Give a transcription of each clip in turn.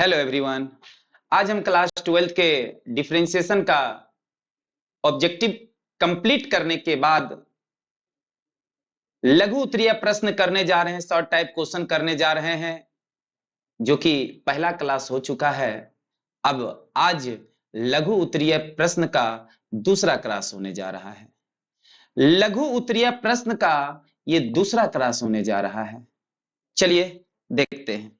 Hello everyone. आज हम class 12 के डिफरेंशिएशन का ऑब्जेक्टिव कंप्लीट करने के बाद लघु उत्तरीय प्रश्न करने जा रहे हैं, शॉर्ट टाइप क्वेश्चन करने जा रहे हैं, जो कि पहला क्लास हो चुका है। अब आज लघु उत्तरीय प्रश्न का दूसरा क्लास होने जा रहा है। लघु उत्तरीय प्रश्न का ये दूसरा क्लास होने जा रहा है। चलिए देखते हैं।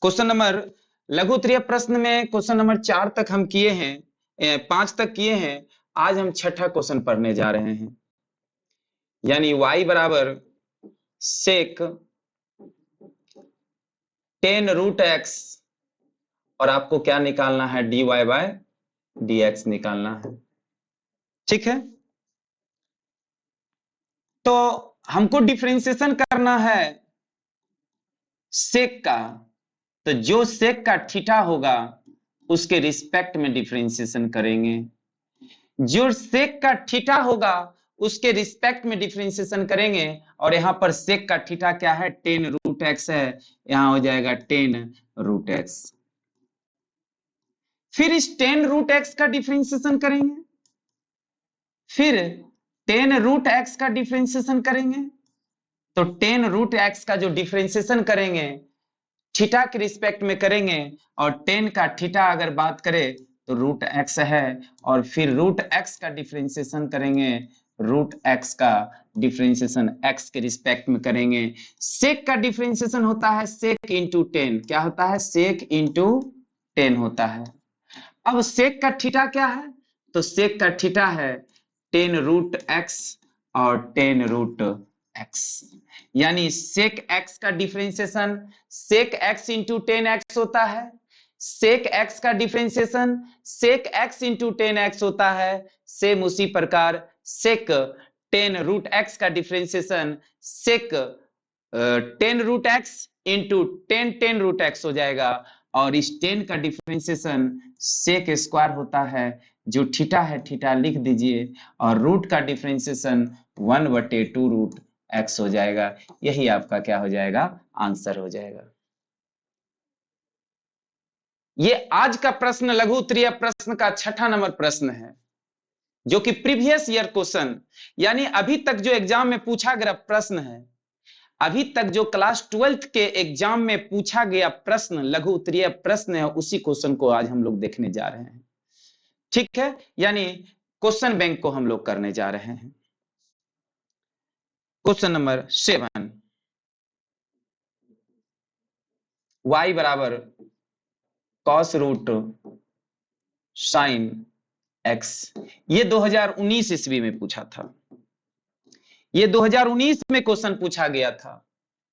क्वेश्चन नंबर लघु उत्तरीय प्रश्न में क्वेश्चन नंबर 4 तक हम किए हैं, 5 तक किए हैं। आज हम छठा क्वेश्चन पढ़ने जा रहे हैं, यानी y बराबर सेक 10 रूट एक्स और आपको क्या निकालना है, dy बाय dx निकालना है। ठीक है, तो हमको डिफरेंशिएशन करना है सेक का, तो जो सेक का थीटा होगा उसके रिस्पेक्ट में डिफरेंशिएशन करेंगे। जो सेक का थीटा होगा उसके रिस्पेक्ट में डिफरेंशिएशन करेंगे। और यहां पर सेक का थीटा क्या है, 10 रूट एक्स है, यहां हो जाएगा 10 रूट एक्स। फिर इस 10 रूट एक्स का डिफरेंशिएशन करेंगे, फिर 10 रूट एक्स का डिफरेंशिएशन करेंगे। तो 10 रूट एक्स का जो डिफरेंशिएशन करेंगे थीटा के रिस्पेक्ट में करेंगे, और 10 का थीटा अगर बात करें तो रूट एक्स है, और फिर रूट एक्स का डिफरेंशिएशन करेंगे, रूट एक्स का डिफरेंशिएशन एक्स के रिस्पेक्ट में करेंगे। सेक का डिफरेंशिएशन होता है सेक इंटू 10, क्या होता है, सेक इंटू 10 होता है। अब सेक का थीटा क्या है, तो सेक का थीटा है 10 रूट एक्स और 10 रूट एक्स, यानी सेक एक्स का differentiation sec x into 10 x होता है, सेक एक्स का differentiation sec x into 10 x होता है। सेम उसी प्रकार सेक 10 रूट एक्स का differentiation sec 10 root x into 10 root x हो जाएगा, और इस 10 का डिफरेंशिएशन सेक स्क्वायर होता है, जो थीटा है थीटा लिख दीजिए, और रूट का डिफरेंशिएशन 1/2 रूट एक्स हो जाएगा। यही आपका क्या हो जाएगा, आंसर हो जाएगा। ये आज का प्रश्न लघु उत्तरीय प्रश्न का छठा नंबर प्रश्न है, जो कि प्रीवियस ईयर क्वेश्चन, यानी अभी तक जो एग्जाम में पूछा गया प्रश्न है, अभी तक जो क्लास 12 के एग्जाम में पूछा गया प्रश्न लघु उत्तरीय प्रश्न है, उसी क्वेश्चन को आज हम लोग देखने जा रहे हैं। ठीक है, यानी क्वेश्चन बैंक को हम लोग करने जा रहे हैं। क्वेश्चन नंबर 7, y बराबर कॉस रूट साइन एक्स, ये 2019 ईस्वी में पूछा था। ये 2019 में क्वेश्चन पूछा गया था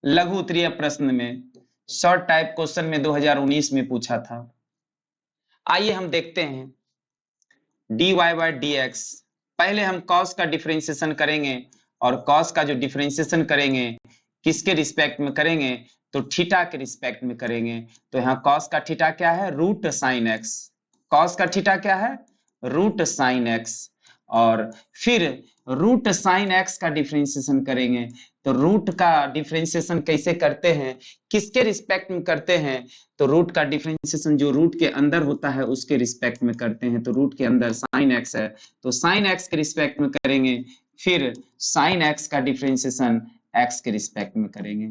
लघु उत्तरीय प्रश्न में, शॉर्ट टाइप क्वेश्चन में 2019 में पूछा था। आइए हम देखते हैं dy बाय dx। पहले हम cos का डिफरेंशिएशन करेंगे, और cos का जो डिफरेंशिएशन करेंगे किसके रिस्पेक्ट में करेंगे, तो थीटा के रिस्पेक्ट में करेंगे। तो यहाँ cos का थीटा क्या है, रूट साइन एक्स। cos का थीटा क्या है, रूट साइन एक्स, और फिर रूट साइन एक्स का डिफरेंशिएशन करेंगे। तो रूट का डिफरेंशिएशन कैसे करते हैं, किसके रिस्पेक्ट में करते हैं, तो रूट का डिफरेंशिएशन जो रूट के अंदर होता है उसके रिस्पेक्ट में करते हैं। तो रूट के अंदर साइन एक्स है, तो साइन एक्स के रिस्पेक्ट में करेंगे, फिर साइन एक्स का डिफरेंशिएशन एक्स के रिस्पेक्ट में करेंगे।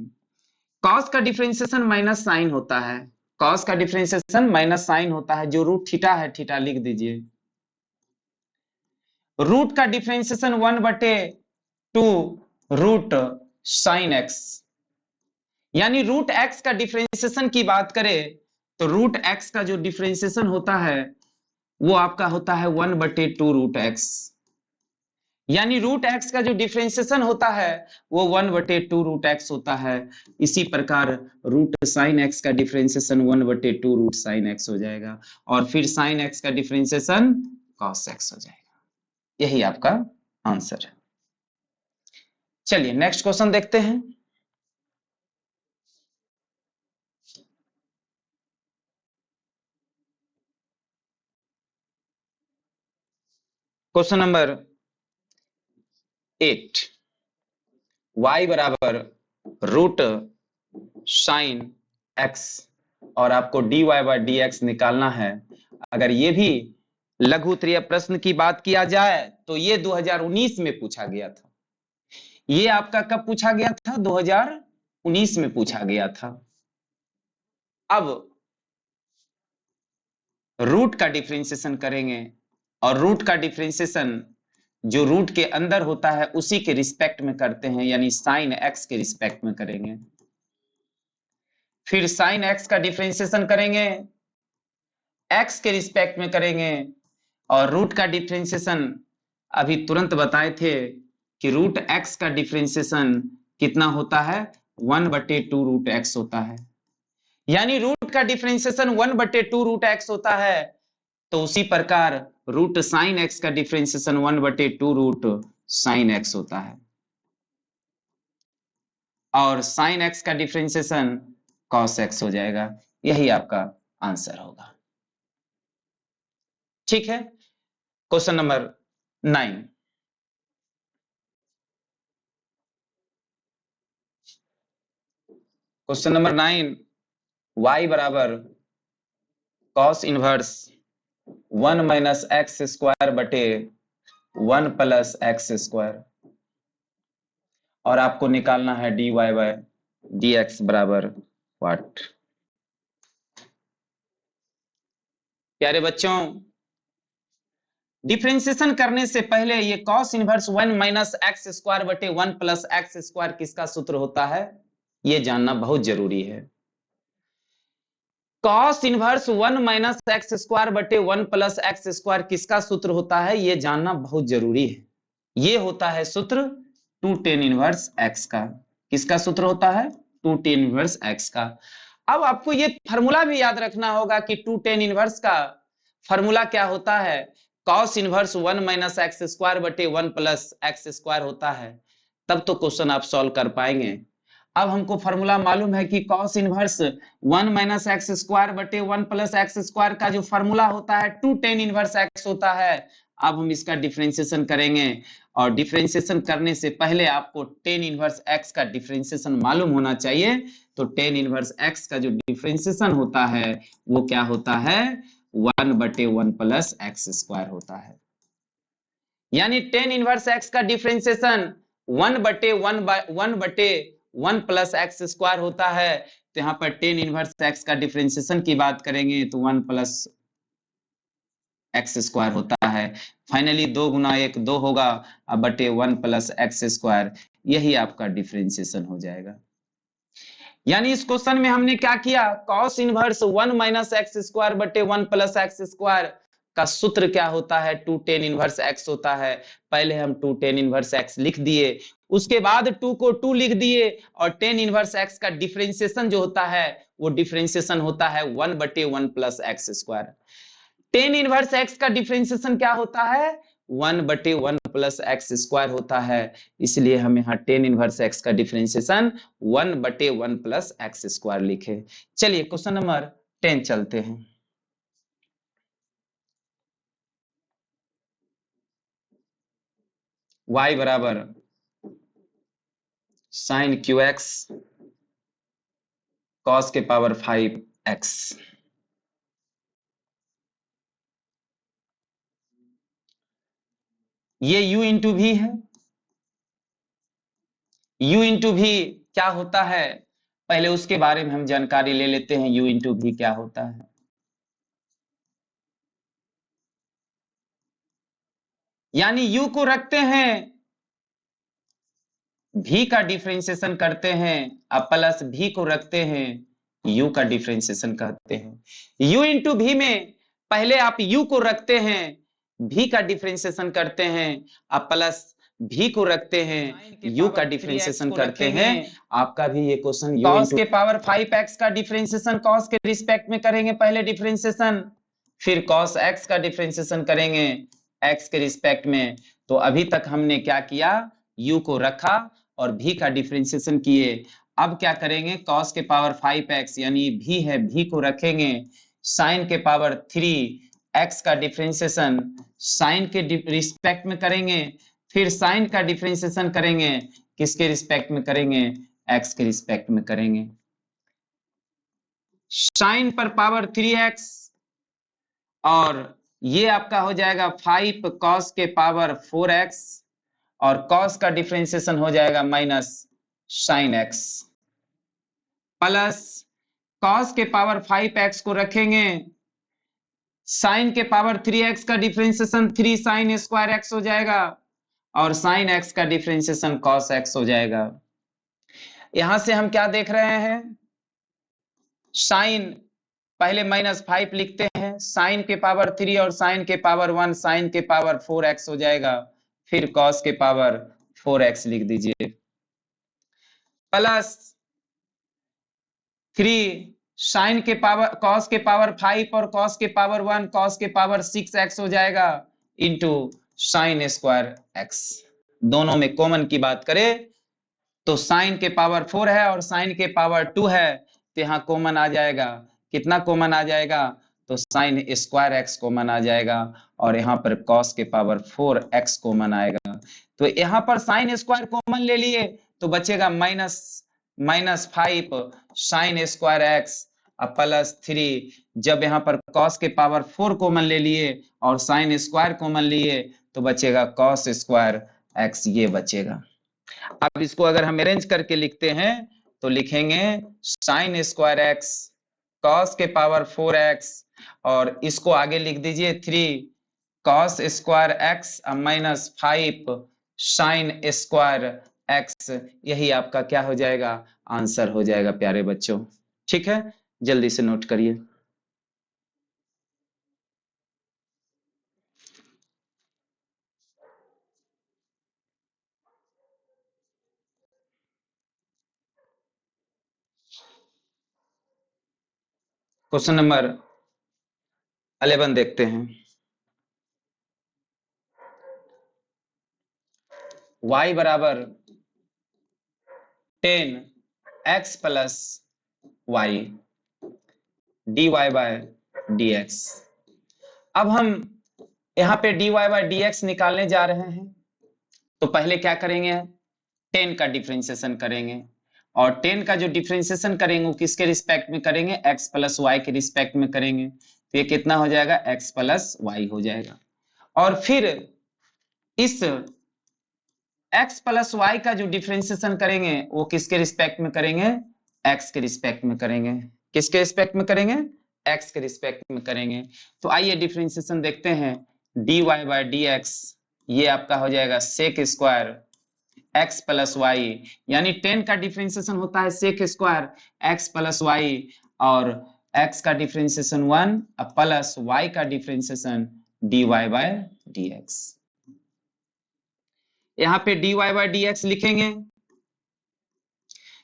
कॉस का डिफरेंशिएशन माइनस साइन होता है, कॉस का डिफरेंशिएशन माइनस साइन होता है, जो रूट थीटा है थीटा लिख दीजिए। रूट का डिफरेंशिएशन 1/2 रूट साइन एक्स, यानी रूट एक्स का डिफरेंशिएशन की बात करें तो रूट एक्स का जो डिफरेंशिएशन होता है वो आपका होता है 1/2 रूट एक्स, यानी रूट एक्स का जो डिफरेंशिएशन होता है वो 1/2 रूट एक्स होता है। इसी प्रकार रूट साइन एक्स का डिफरेंशिएशन 1/2 रूट साइन एक्स हो जाएगा, और फिर साइन एक्स का डिफरेंशिएशन कॉस एक्स हो जाएगा। यही आपका आंसर है। चलिए नेक्स्ट क्वेश्चन देखते हैं। क्वेश्चन नंबर 8, y बराबर रूट साइन एक्स और आपको dy बाय dx निकालना है। अगर ये भी लघु उत्तरीय प्रश्न की बात किया जाए तो ये 2019 में पूछा गया था। ये आपका कब पूछा गया था? 2019 में पूछा गया था। अब रूट का डिफरेंशिएशन करेंगे और रूट का डिफरेंशिएशन जो रूट के अंदर होता है उसी के रिस्पेक्ट में करते हैं, यानी साइन एक्स के रिस्पेक्ट में करेंगे। फिर साइन एक्स का डिफरेंशिएशन करेंगे, एक्स के रिस्पेक्ट में करेंगे। और रूट का डिफरेंशिएशन अभी तुरंत बताए थे कि रूट एक्स का डिफरेंशिएशन कितना होता है? 1/2 रूट एक्स होता है। यानी रूट का डिफरेंशिएशन 1/2 रूट एक्स होता है। तो उसी प्रकार रूट साइन एक्स का डिफरेंशिएशन 1/2 रूट साइन एक्स होता है। और साइन एक्स का डिफरेंशिएशन कॉस एक्स हो जाएगा। यही आपका आंसर होगा। ठीक है, question number 9। Question number 9, y बराबर cos inverse 1 minus x square बटे 1 प्लस एक्स स्क्वायर, और आपको निकालना है dy बाय dx बराबर व्हाट। प्यारे बच्चों, डिफरेंशिएशन करने से पहले ये cos inverse 1 minus x square बटे 1 प्लस एक्स स्क्वायर किसका सूत्र होता है, ये जानना बहुत जरूरी है। Cos inverse 1 minus x square बटे 1 प्लस एक्स स्क्वायर किसका सूत्र होता है, ये जानना बहुत जरूरी है। ये होता है सूत्र 2 tan इनवर्स एक्स का। किसका सूत्र होता है? 2 tan इनवर्स एक्स का। अब आपको ये फार्मूला भी याद रखना होगा कि 2 tan इनवर्स का फार्मूला क्या होता है? Cos inverse 1 minus x square बटे 1 प्लस एक्स स्क्वायर होता है। तब तो क्वेश्चन आप सॉल्व कर पाएंगे। अब हमको फार्मूला मालूम है कि cos inverse 1 minus x square बटे 1 प्लस एक्स स्क्वायर का जो फार्मूला होता है 2 tan इनवर्स एक्स होता है। अब हम इसका डिफरेंशिएशन करेंगे, और डिफरेंशिएशन करने से पहले आपको tan इनवर्स x का डिफरेंशिएशन मालूम होना चाहिए। तो tan इनवर्स x का जो डिफरेंशिएशन होता है वो क्या होता है? 1/1 प्लस एक्स स्क्वायर होता है। यानी tan इनवर्स x का डिफरेंशिएशन 1/1 प्लस एक्स स्क्वायर होता है। तो यहाँ पर tan इनवर्स x का डिफरेंशिएशन की बात करेंगे तो 1 प्लस एक्स स्क्वायर होता है। फाइनली 2 गुना 1 2 होगा, अब बटे 1 प्लस एक्स स्क्वायर, यही आपका डिफरेंशिएशन हो जाएगा। यानी इस क्वेश्चन में हमने क्या किया? Cos inverse 1 minus x square बटे 1 प्लस एक्स स्क्वायर का सूत्र क्या होता है? 2 tan इनवर्स एक्स होता है। पहले हम 2 tan इनवर्स एक्स लिख दिए, उसके बाद 2 को 2 लिख दिए, और tan इनवर्स एक्स का डिफरेंशिएशन जो होता है वो डिफरेंशिएशन होता है 1/1 plus x square. tan inverse x का डिफरेंशिएशन क्या होता है? 1/1 प्लस एक्स स्क्वायर होता है। इसलिए हम यहाँ tan इनवर्स x का डिफरेंशिएशन 1/1 प्लस एक्स स्क्वायर लिखे। चलिए क्वेश्चन नंबर 10 चलते हैं। y बराबर साइन क्यू एक्स कॉस के पावर 5x। ये u इंटू भी है। u इंटू भी क्या होता है, पहले उसके बारे में हम जानकारी ले लेते हैं। u इंटू भी क्या होता है? यानी u को रखते हैं, v का डिफरेंशिएशन करते हैं, अब प्लस v को रखते हैं, u का डिफरेंशिएशन करते हैं। u इंटू भी में पहले आप u को रखते हैं, v का डिफरेंशिएशन करते हैं, अब प्लस v को रखते हैं, u का डिफरेंशिएशन करते हैं। आपका भी ये क्वेश्चन cos के पावर 5x का डिफरेंशिएशन cos के रिस्पेक्ट में करेंगे पहले डिफरेंशिएशन, फिर cos x का डिफरेंशिएशन करेंगे x के रिस्पेक्ट में। तो अभी तक हमने क्या किया? u को रखा और v का डिफरेंशिएशन किए। अब क्या करेंगे? cos के पावर 5x यानी v है, v को रखेंगे, sin के पावर 3x का डिफरेंशिएशन sin के रिस्पेक्ट में करेंगे, फिर sin का डिफरेंशिएशन करेंगे, किसके रिस्पेक्ट में करेंगे? x के रिस्पेक्ट में करेंगे। साइन पर पावर 3x और ये आपका हो जाएगा 5 cos के पावर 4x और cos का डिफरेंशिएशन हो जाएगा minus sine x plus cos के पावर 5x को रखेंगे, साइन के पावर 3x का डिफरेंशिएशन 3 साइन स्क्वायर x हो जाएगा और साइन x का डिफरेंशिएशन cos x हो जाएगा। यहां से हम क्या देख रहे हैं, साइन पहले -5 लिखते हैं, साइन के पावर 3 और साइन के पावर 1 साइन के पावर 4x हो जाएगा, फिर cos के पावर 4x लिख दीजिए प्लस 3 साइन के पावर cos के पावर 5 और cos के पावर 1 cos के पावर 6x हो जाएगा इंटू साइन स्क्वायर x। दोनों में कॉमन की बात करें तो साइन के पावर 4 है और साइन के पावर 2 है, तो यहाँ कॉमन आ जाएगा, कितना कॉमन आ जाएगा, तो साइन स्क्वायर x कॉमन आ जाएगा और यहाँ पर cos के पावर 4x कॉमन आएगा। तो यहाँ पर साइन स्क्वायर कॉमन ले लिए तो बचेगा -5 साइन स्क्वायर x प्लस 3, जब यहाँ पर cos के पावर 4 कॉमन ले लिए और साइन स्क्वायर कॉमन लिए तो बचेगा cos स्क्वायर x, ये बचेगा। अब इसको अगर हम अरेंज करके लिखते हैं तो लिखेंगे साइन स्क्वायर x cos के पावर 4x और इसको आगे लिख दीजिए 3 cos square x minus 5 sine square x, यही आपका क्या हो जाएगा, आंसर हो जाएगा प्यारे बच्चों। ठीक है, जल्दी से नोट करिए। क्वेश्चन नंबर 11 देखते हैं। y बराबर 10x प्लस y dy बाय dx। अब हम यहाँ पे dy बाय dx निकालने जा रहे हैं, तो पहले क्या करेंगे, 10 का डिफरेंशिएशन करेंगे और 10 का जो डिफरेंशिएशन करेंगे वो किसके रिस्पेक्ट में करेंगे, x प्लस y के रिस्पेक्ट में करेंगे, तो ये कितना हो जाएगा, x प्लस y हो जाएगा। और फिर इस x प्लस y का जो डिफरेंशिएशन करेंगे वो किसके रिस्पेक्ट में करेंगे, x के रिस्पेक्ट में करेंगे। किसके रिस्पेक्ट में करेंगे, x के रिस्पेक्ट में करेंगे। तो आइए डिफरेंशिएशन देखते हैं, dy बाय dx ये आपका हो जाएगा sec square x plus y, यानी 10 का डिफरेंशिएशन होता है sec square x plus y और x का डिफरेंशिएशन 1 प्लस y का डिफरेंशिएशन dy बाय dx। यहाँ पे dy बाय dx लिखेंगे,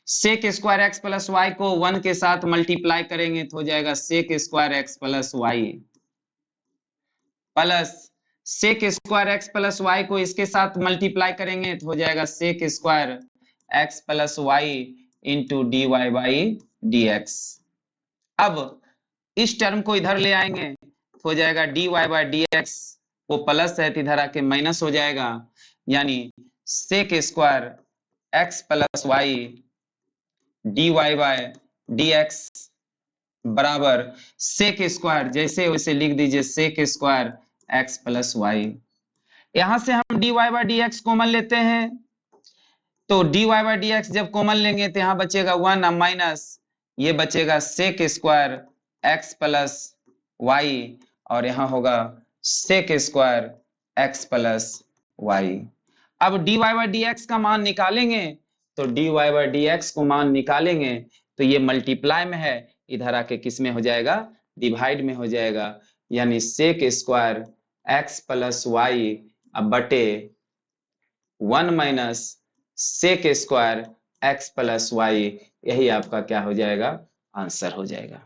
sec square x plus y को 1 के साथ मल्टीप्लाई करेंगे तो हो जाएगा sec square x plus y plus sec square x plus y को इसके साथ मल्टीप्लाई करेंगे तो हो जाएगा sec square x plus y into d Y by D x. अब इस टर्म को इधर ले आएंगे तो हो जाएगा D Y by D X, वो प्लस है तो इधर आके माइनस हो जाएगा, यानी sec square x plus Y D Y by D X बराबर सेक स्क्वायर, जैसे वैसे लिख दीजिए sec square x plus Y. यहां से हम dy by D X common लेते हैं, तो dy बाई डी एक्स जब कॉमन लेंगे तो यहां बचेगा 1 माइनस ये बचेगा sec square x plus y और यहां होगा sec square x plus Y. अब dy बाई डी एक्स का मान निकालेंगे, तो dy बाई डी एक्स को मान निकालेंगे तो ये मल्टीप्लाई में है, इधर आके किस में हो जाएगा, डिवाइड में हो जाएगा, यानी sec square x plus Y अब बटे 1 minus sec square x plus Y, यही आपका क्या हो जाएगा, आंसर हो जाएगा।